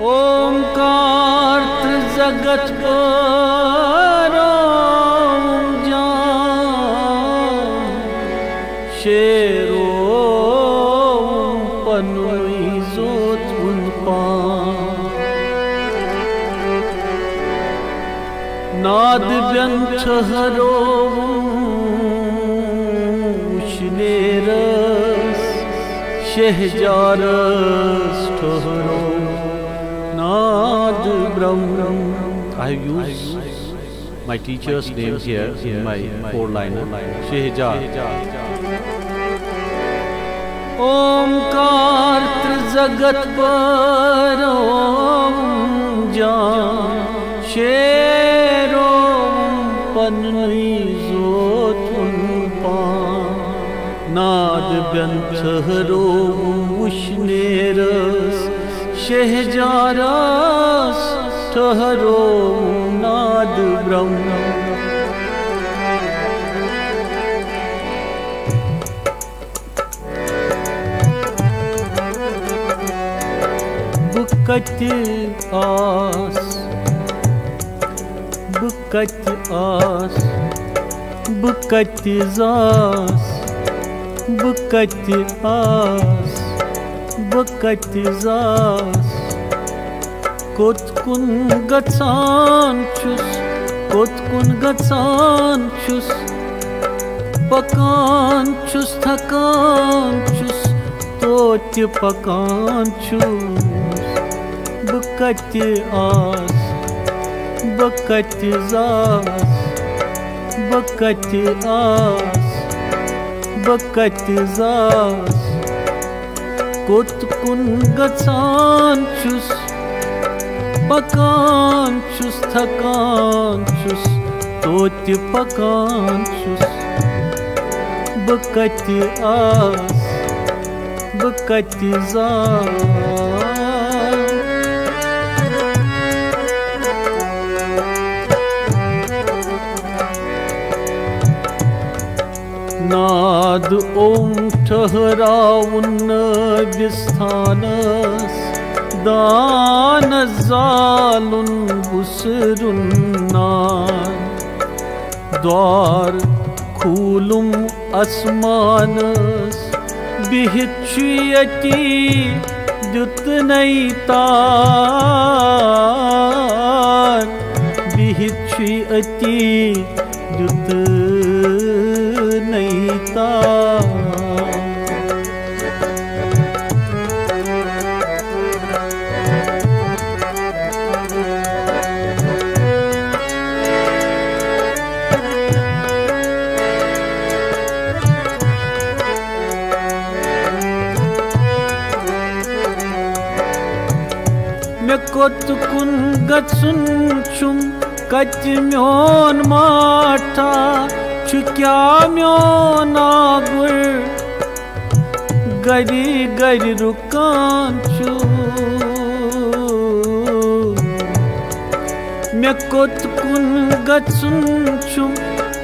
ओंकार जगत करो जान शेरो पनुई जोत उनपा नाद व्यंथ हरो उशनेरस शहजारस ठहरो नाद ब्रह्म. I have used my teacher's name here in my four-liner. Shehjar. ओंकार जगत परो जान शेरो पनुई जोत उनपा नाद व्यंथ हरो उशनेरस शहजारस ठहरो नाद ब्रह्म. बुकत आस बुकत आस बुकत जास बुकत आस बुकत जास कोत कुन गचान छुस कोत कुन गचान छुस पकान छुस थकान छुस तोत पकान छुस बुकत आस बुकत जास बुकत आस बुकत जास कोत कुन गचान छुस पकान छुस थकान छुस तोत पकान छुस बुकत आस बुकत जास. नाद ओम ठहराउन विस्थानस दान जालुन बुसरुन नान द्वार खूलुम असमानस बिहिच्छुयति द्युत नैतान बिहिच्छुयति द्युत नैतान. मे कोत कुन गचुन छुम कच म्योन माठा छु क्या म्योन आगुर गरी गरी रुकान छु मे कोत कुन गचुन छुम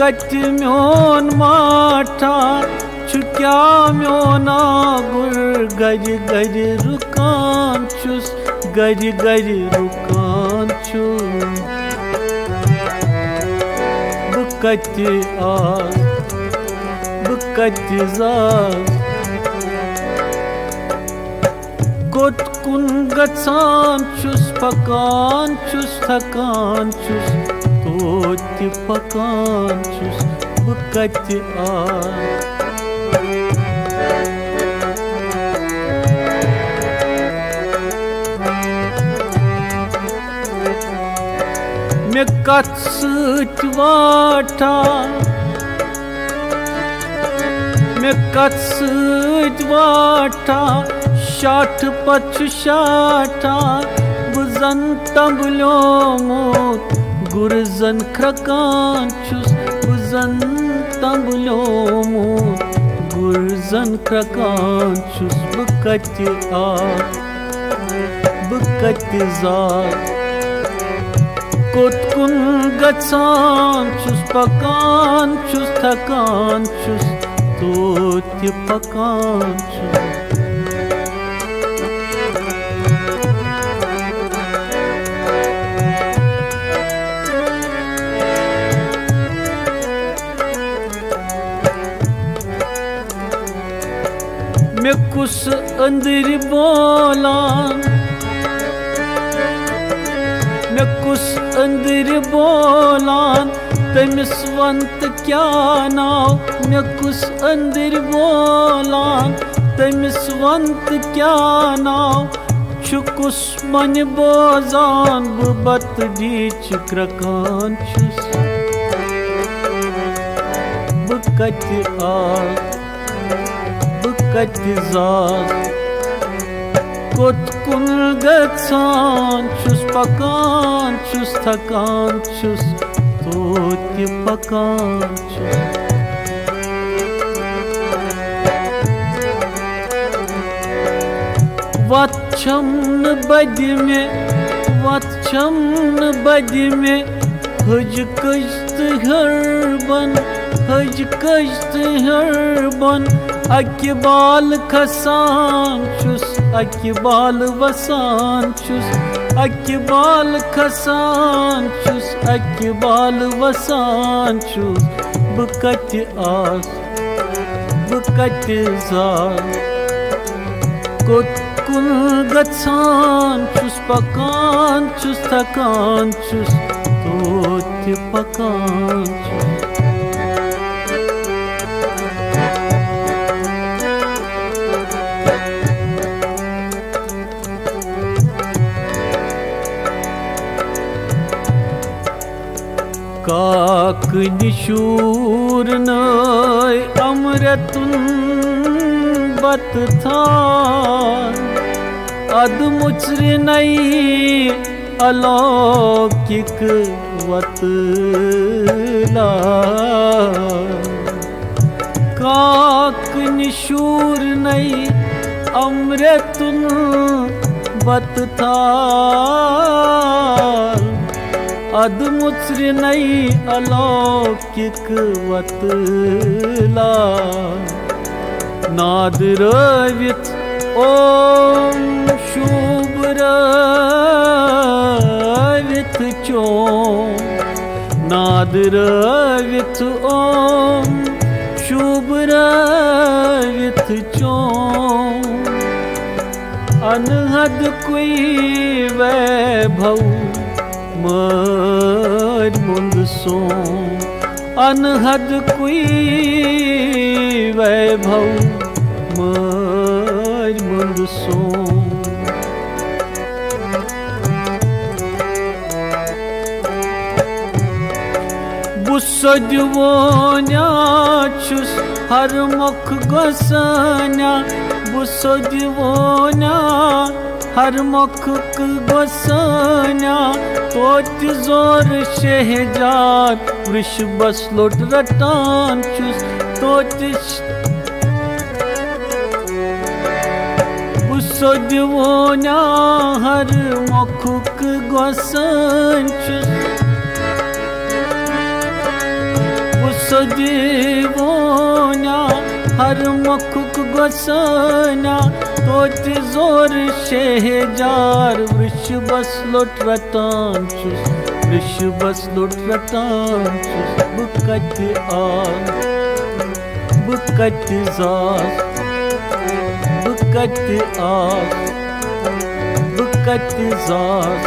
कच म्योन माठा छु क्या म्योन आगुर गरी गरी रुकान छुस गरी गरी रुकान छु बुकत आस बुकत जास कोत कुन गचान छुस पकान छुस थकान छुस तोत पकान छुस बुकत आस. मे कथ सत वाठा मे कथ सत वाठा शाठ पछ शाठा बुजन तंबलोमुत गुरजन खरकान छुस बुजन तंबलोमुत गुरजन खरकान छुस बुकत आस बुकत जास कोत कुन गचान छुस पकान छुस थकान छुस तोत पकान छुस. कुस अंदर बोलान मे कुस अंदर बोलान तमिस वंत क्या नाव मे कुस अंदर बोलान तमिस वंत क्या नाव कुस मन बोजान बत डीच क्रकान छुस बकत बकत जात कोत कुन गछान छुस पकान छुस थकान छुस तोत पकान छुस वत्छम बद में हज कश्त हरबन हज कश्त हरबन अकबाल खसान छुस अकबाल वसान छुस अकबाल खसान छुस अकबाल वसान छुस बकत आस बकत जात कोत कुन गछान छुस पकान छुस थकान छुस तोत पकान छुस काक निशूर नय अमृतुन बत था अदमुचर नई अलौकिक वतला काक निशूर नई अमृतुन बत था अदमुचर नई अलौकिक वतला नाद रवित ओम शुभ रवित चोम नाद रवित ओम शुभ रवित चोम अनहद कोई वैभव मर मुंद सोम अनहद कोई वैभव मर मुंद सोम बुसोदवोन्या छुस हर मुख गोसान्या बुसोदवोन्या हर मुख गोसान्या तोत जोर शहजाद वृष बसलोट रटान छुस तोत बुसोदवोन्या हर मुख गोसान छुस बुसोदवोन्या हर मुख गोसान्या तोत जोर शहजार वृष बसलोट रटान छुस वृष बसलोट रटान छुस बकत आस बकत जात बकत आस बकत जात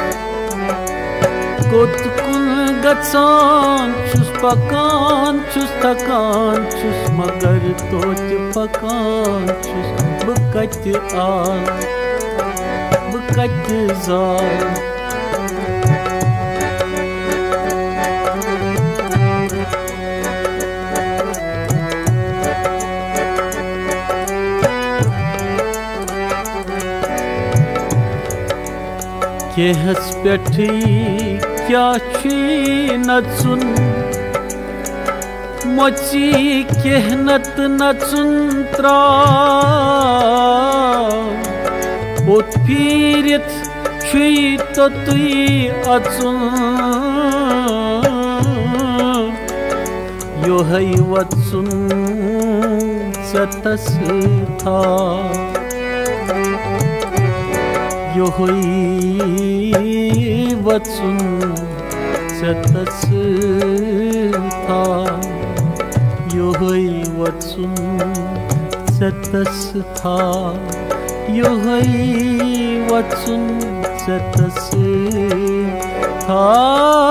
कोत कुन गछान छुस पकान छुस थकान छुस मगर तोत पकान छुस बकत आस बकत जात केहस पेठी क्या छी नचुन मची केहनत नचुन त्रा ओत फिरित छी तो तुई अचुन यो है वचुन सतस था यो वचुन सतस था यो वचुन ज़तस था योहई वचुन ज़तस था